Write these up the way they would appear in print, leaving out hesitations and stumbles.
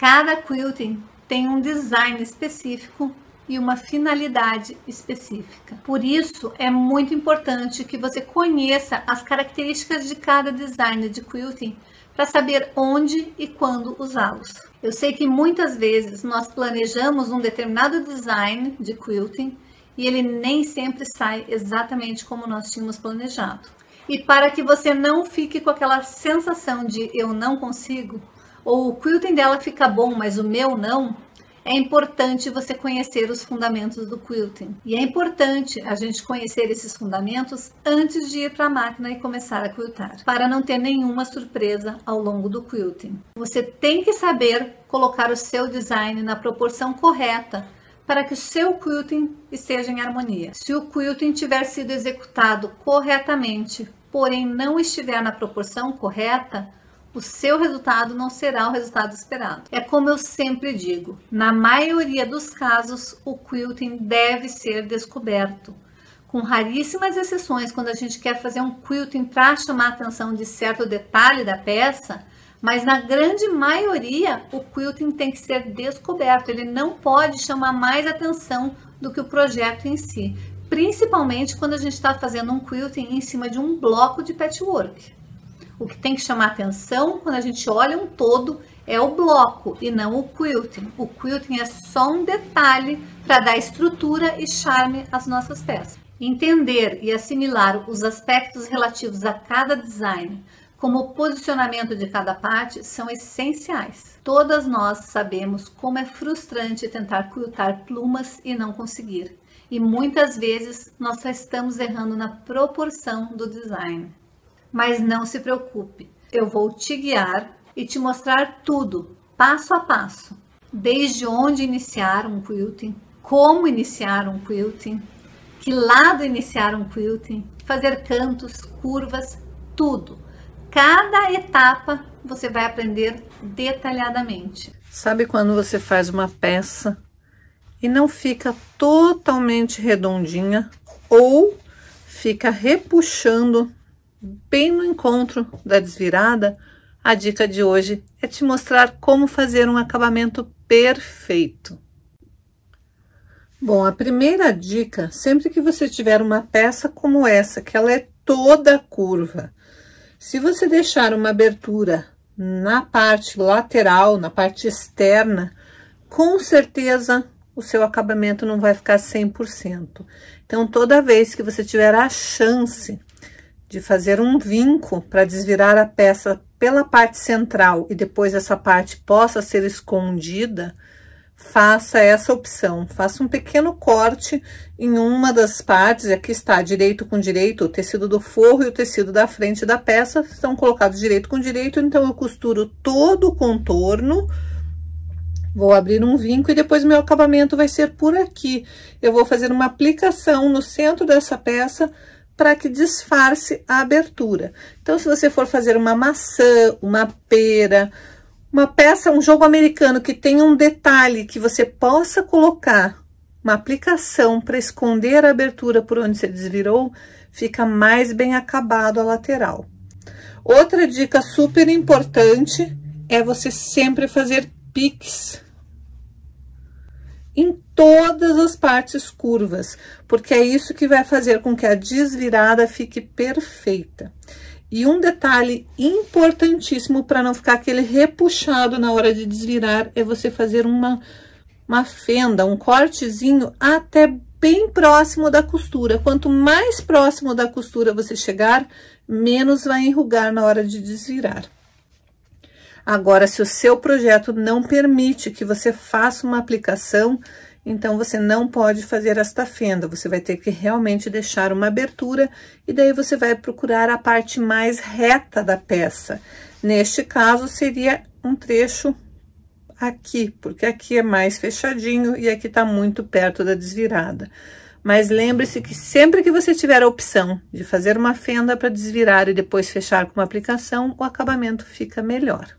Cada quilting tem um design específico e uma finalidade específica. Por isso, é muito importante que você conheça as características de cada design de quilting para saber onde e quando usá-los. Eu sei que muitas vezes nós planejamos um determinado design de quilting e ele nem sempre sai exatamente como nós tínhamos planejado. E para que você não fique com aquela sensação de eu não consigo, ou o quilting dela fica bom, mas o meu não, é importante você conhecer os fundamentos do quilting. E é importante a gente conhecer esses fundamentos antes de ir para a máquina e começar a quiltar, para não ter nenhuma surpresa ao longo do quilting. Você tem que saber colocar o seu design na proporção correta para que o seu quilting esteja em harmonia. Se o quilting tiver sido executado corretamente, porém não estiver na proporção correta, o seu resultado não será o resultado esperado. É como eu sempre digo, na maioria dos casos, o quilting deve ser descoberto. Com raríssimas exceções, quando a gente quer fazer um quilting para chamar a atenção de certo detalhe da peça, mas na grande maioria, o quilting tem que ser descoberto. Ele não pode chamar mais atenção do que o projeto em si, principalmente quando a gente está fazendo um quilting em cima de um bloco de patchwork. O que tem que chamar atenção quando a gente olha um todo é o bloco e não o quilting. O quilting é só um detalhe para dar estrutura e charme às nossas peças. Entender e assimilar os aspectos relativos a cada design, como o posicionamento de cada parte, são essenciais. Todas nós sabemos como é frustrante tentar quiltar plumas e não conseguir. E muitas vezes nós só estamos errando na proporção do design. Mas não se preocupe, eu vou te guiar e te mostrar tudo, passo a passo. Desde onde iniciar um quilting, como iniciar um quilting, que lado iniciar um quilting, fazer cantos, curvas, tudo. Cada etapa você vai aprender detalhadamente. Sabe quando você faz uma peça e não fica totalmente redondinha ou fica repuxando bem no encontro da desvirada? A dica de hoje é te mostrar como fazer um acabamento perfeito. Bom, a primeira dica, sempre que você tiver uma peça como essa, que ela é toda curva, se você deixar uma abertura na parte lateral, na parte externa, com certeza o seu acabamento não vai ficar 100%. Então, toda vez que você tiver a chance de fazer um vinco para desvirar a peça pela parte central e depois essa parte possa ser escondida, faça essa opção. Faça um pequeno corte em uma das partes. Aqui está direito com direito, o tecido do forro e o tecido da frente da peça estão colocados direito com direito, então eu costuro todo o contorno. Vou abrir um vinco e depois meu acabamento vai ser por aqui. Eu vou fazer uma aplicação no centro dessa peça para que disfarce a abertura. Então, se você for fazer uma maçã, uma pera, uma peça, um jogo americano que tenha um detalhe que você possa colocar uma aplicação para esconder a abertura por onde você desvirou, fica mais bem acabado a lateral. Outra dica super importante é você sempre fazer piques em todas as partes curvas, porque é isso que vai fazer com que a desvirada fique perfeita. E um detalhe importantíssimo para não ficar aquele repuxado na hora de desvirar é você fazer uma fenda, um cortezinho até bem próximo da costura. Quanto mais próximo da costura você chegar, menos vai enrugar na hora de desvirar. Agora, se o seu projeto não permite que você faça uma aplicação, então você não pode fazer esta fenda, você vai ter que realmente deixar uma abertura e daí você vai procurar a parte mais reta da peça. Neste caso, seria um trecho aqui, porque aqui é mais fechadinho e aqui tá muito perto da desvirada. Mas lembre-se que sempre que você tiver a opção de fazer uma fenda para desvirar e depois fechar com uma aplicação, o acabamento fica melhor.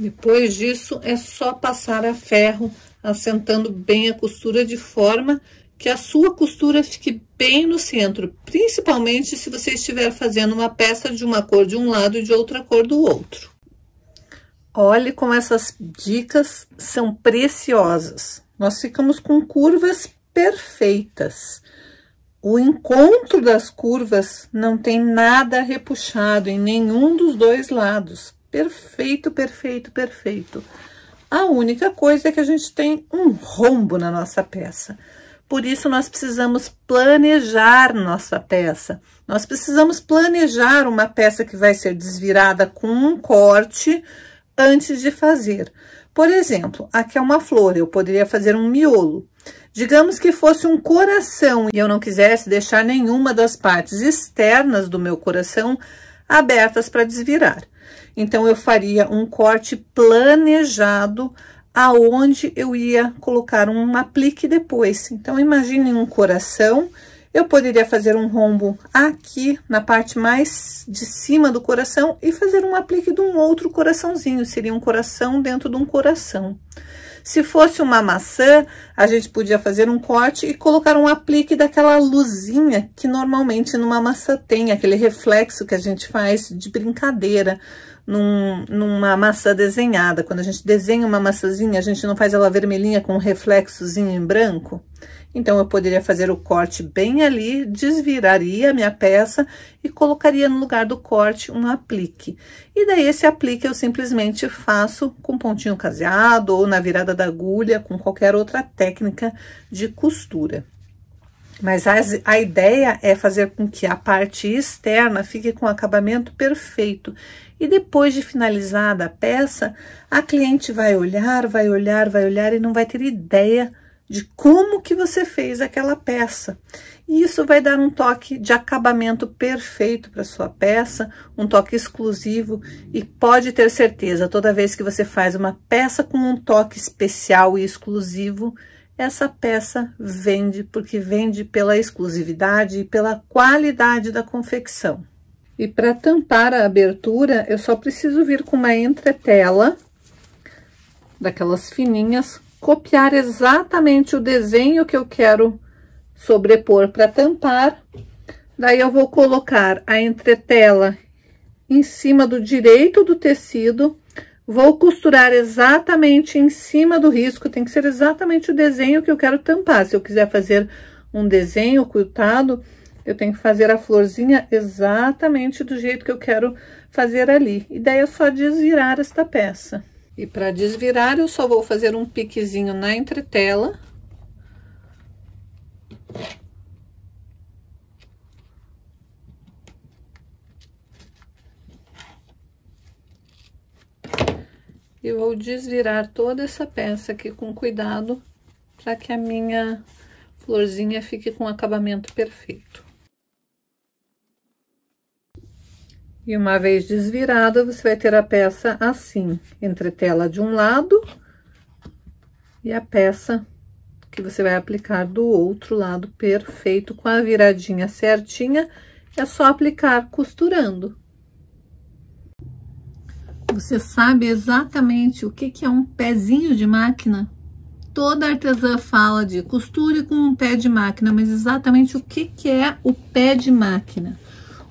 Depois disso, é só passar a ferro, assentando bem a costura de forma que a sua costura fique bem no centro, principalmente se você estiver fazendo uma peça de uma cor de um lado e de outra cor do outro. Olhe como essas dicas são preciosas. Nós ficamos com curvas perfeitas. O encontro das curvas não tem nada repuxado em nenhum dos dois lados. Perfeito, perfeito, perfeito. A única coisa é que a gente tem um rombo na nossa peça. Por isso, nós precisamos planejar nossa peça. Nós precisamos planejar uma peça que vai ser desvirada com um corte antes de fazer. Por exemplo, aqui é uma flor, eu poderia fazer um miolo. Digamos que fosse um coração e eu não quisesse deixar nenhuma das partes externas do meu coração abertas para desvirar. Então, eu faria um corte planejado aonde eu ia colocar um aplique depois. Então, imagine um coração, eu poderia fazer um rombo aqui na parte mais de cima do coração e fazer um aplique de um outro coraçãozinho, seria um coração dentro de um coração. Se fosse uma maçã, a gente podia fazer um corte e colocar um aplique daquela luzinha que normalmente numa maçã tem, aquele reflexo que a gente faz de brincadeira numa maçã desenhada. Quando a gente desenha uma maçãzinha, a gente não faz ela vermelhinha com um reflexozinho em branco? Então, eu poderia fazer o corte bem ali, desviraria a minha peça e colocaria no lugar do corte um aplique. E daí, esse aplique eu simplesmente faço com pontinho caseado ou na virada da agulha, com qualquer outra técnica de costura. Mas a ideia é fazer com que a parte externa fique com acabamento perfeito. E depois de finalizada a peça, a cliente vai olhar, vai olhar, vai olhar e não vai ter ideia de como que você fez aquela peça. E isso vai dar um toque de acabamento perfeito para sua peça, um toque exclusivo, e pode ter certeza, toda vez que você faz uma peça com um toque especial e exclusivo, essa peça vende, porque vende pela exclusividade e pela qualidade da confecção. E para tampar a abertura, eu só preciso vir com uma entretela, daquelas fininhas, copiar exatamente o desenho que eu quero sobrepor para tampar. Daí, eu vou colocar a entretela em cima do direito do tecido, vou costurar exatamente em cima do risco, tem que ser exatamente o desenho que eu quero tampar. Se eu quiser fazer um desenho ocultado, eu tenho que fazer a florzinha exatamente do jeito que eu quero fazer ali. E daí, é só desvirar esta peça. E para desvirar, eu só vou fazer um piquezinho na entretela. E vou desvirar toda essa peça aqui com cuidado, para que a minha florzinha fique com acabamento perfeito. E uma vez desvirada, você vai ter a peça assim, entretela de um lado e a peça que você vai aplicar do outro lado, perfeito, com a viradinha certinha. É só aplicar costurando. Você sabe exatamente o que é um pezinho de máquina? Toda artesã fala de costure com um pé de máquina, mas exatamente o que é o pé de máquina?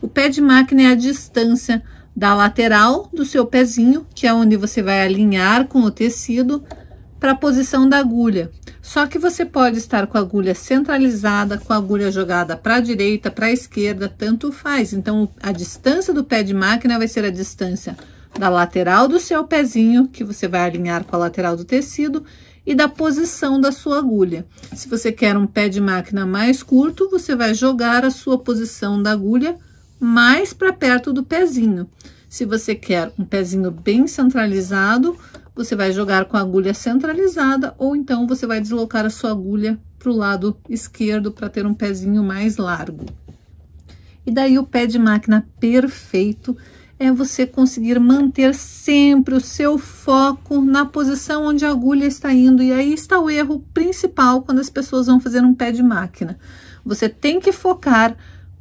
O pé de máquina é a distância da lateral do seu pezinho, que é onde você vai alinhar com o tecido, para a posição da agulha. Só que você pode estar com a agulha centralizada, com a agulha jogada para a direita, para a esquerda, tanto faz. Então, a distância do pé de máquina vai ser a distância da lateral do seu pezinho, que você vai alinhar com a lateral do tecido, e da posição da sua agulha. Se você quer um pé de máquina mais curto, você vai jogar a sua posição da agulha mais para perto do pezinho. Se você quer um pezinho bem centralizado, você vai jogar com a agulha centralizada, ou então você vai deslocar a sua agulha para o lado esquerdo para ter um pezinho mais largo. E daí, o pé de máquina perfeito é você conseguir manter sempre o seu foco na posição onde a agulha está indo. E aí está o erro principal quando as pessoas vão fazer um pé de máquina. Você tem que focar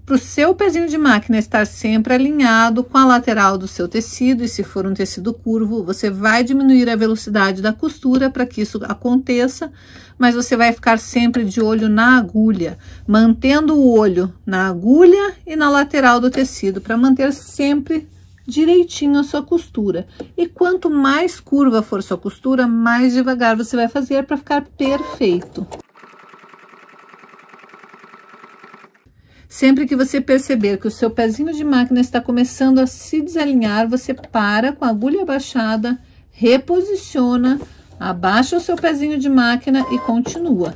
para o seu pezinho de máquina estar sempre alinhado com a lateral do seu tecido, e se for um tecido curvo, você vai diminuir a velocidade da costura para que isso aconteça, mas você vai ficar sempre de olho na agulha, mantendo o olho na agulha e na lateral do tecido, para manter sempre direitinho a sua costura. E quanto mais curva for sua costura, mais devagar você vai fazer para ficar perfeito. Sempre que você perceber que o seu pezinho de máquina está começando a se desalinhar, você para com a agulha abaixada, reposiciona, abaixa o seu pezinho de máquina e continua.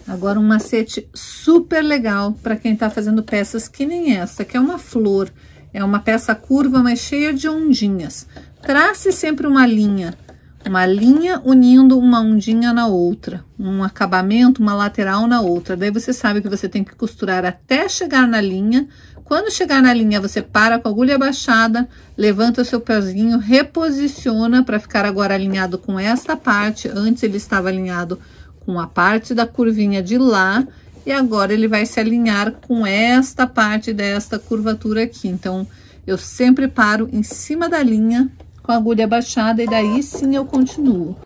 Agora um macete super legal para quem está fazendo peças que nem essa, que é uma flor. É uma peça curva, mas cheia de ondinhas. Trace sempre uma linha unindo uma ondinha na outra, um acabamento, uma lateral na outra. Daí você sabe que você tem que costurar até chegar na linha. Quando chegar na linha, você para com a agulha abaixada, levanta o seu pezinho, reposiciona para ficar agora alinhado com esta parte. Antes ele estava alinhado com a parte da curvinha de lá, e agora ele vai se alinhar com esta parte desta curvatura aqui. Então, eu sempre paro em cima da linha, com a agulha abaixada, e daí sim eu continuo.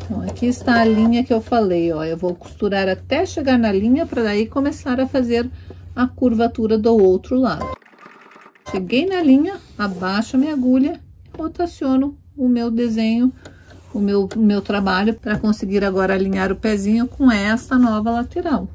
Então, aqui está a linha que eu falei, ó. Eu vou costurar até chegar na linha, para daí começar a fazer a curvatura do outro lado. Cheguei na linha, abaixo a minha agulha, rotaciono o meu desenho, o meu trabalho, para conseguir agora alinhar o pezinho com esta nova lateral.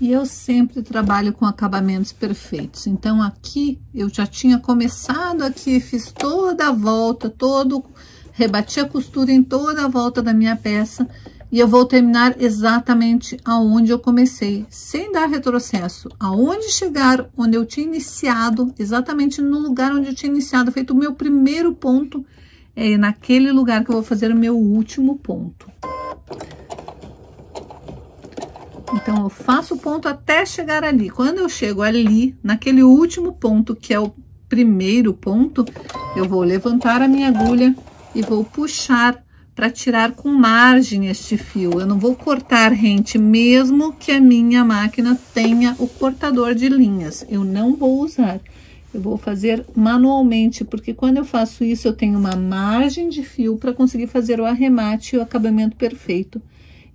E eu sempre trabalho com acabamentos perfeitos. Então, aqui eu já tinha começado aqui, fiz toda a volta, rebati a costura em toda a volta da minha peça. E eu vou terminar exatamente aonde eu comecei, sem dar retrocesso. Aonde chegar, onde eu tinha iniciado, exatamente no lugar onde eu tinha iniciado, feito o meu primeiro ponto, é naquele lugar que eu vou fazer o meu último ponto. Então, eu faço o ponto até chegar ali. Quando eu chego ali, naquele último ponto, que é o primeiro ponto, eu vou levantar a minha agulha e vou puxar para tirar com margem este fio. Eu não vou cortar rente, mesmo que a minha máquina tenha o cortador de linhas. Eu não vou usar. Eu vou fazer manualmente, porque quando eu faço isso, eu tenho uma margem de fio para conseguir fazer o arremate e o acabamento perfeito.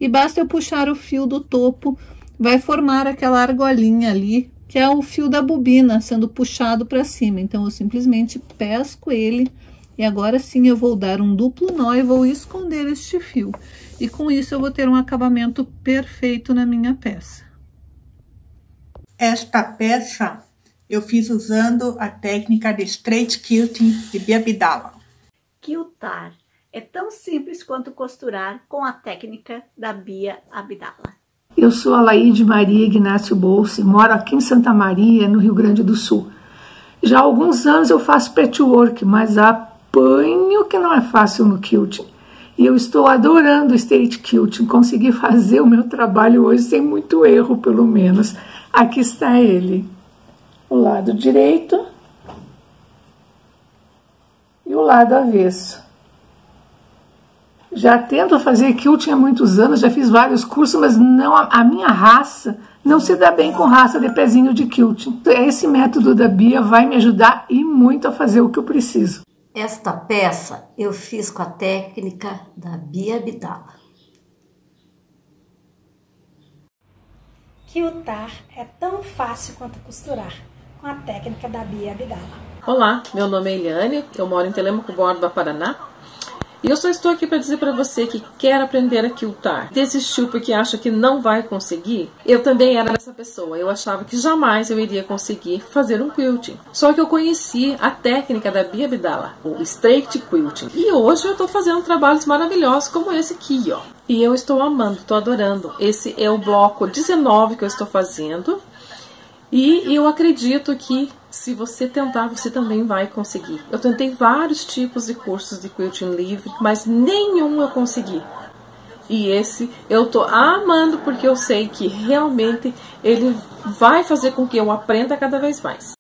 E basta eu puxar o fio do topo, vai formar aquela argolinha ali, que é o fio da bobina sendo puxado para cima. Então, eu simplesmente pesco ele e agora sim eu vou dar um duplo nó e vou esconder este fio. E com isso eu vou ter um acabamento perfeito na minha peça. Esta peça eu fiz usando a técnica de straight quilting de Bia Abdala. Quiltar é tão simples quanto costurar com a técnica da Bia Abdala. Eu sou a Laide Maria Ignácio Bolsi, moro aqui em Santa Maria, no Rio Grande do Sul. Já há alguns anos eu faço patchwork, mas apanho que não é fácil no quilting. E eu estou adorando o straight quilting, consegui fazer o meu trabalho hoje sem muito erro, pelo menos. Aqui está ele, o lado direito e o lado avesso. Já tento fazer quilting há muitos anos, já fiz vários cursos, mas não, a minha raça não se dá bem com raça de pezinho de quilting. Esse método da Bia vai me ajudar e muito a fazer o que eu preciso. Esta peça eu fiz com a técnica da Bia Abdala. Quiltar é tão fácil quanto costurar, com a técnica da Bia Abdala. Olá, meu nome é Eliane, eu moro em Telêmaco Borba, Paraná. E eu só estou aqui para dizer para você que quer aprender a quiltar, desistiu porque acha que não vai conseguir. Eu também era essa pessoa, eu achava que jamais eu iria conseguir fazer um quilting. Só que eu conheci a técnica da Bia Abdala, o straight quilting. E hoje eu estou fazendo trabalhos maravilhosos como esse aqui, ó. E eu estou amando, estou adorando. Esse é o bloco 19 que eu estou fazendo. E eu acredito que Se você tentar, você também vai conseguir. Eu tentei vários tipos de cursos de quilting livre, mas nenhum eu consegui. E esse eu tô amando porque eu sei que realmente ele vai fazer com que eu aprenda cada vez mais.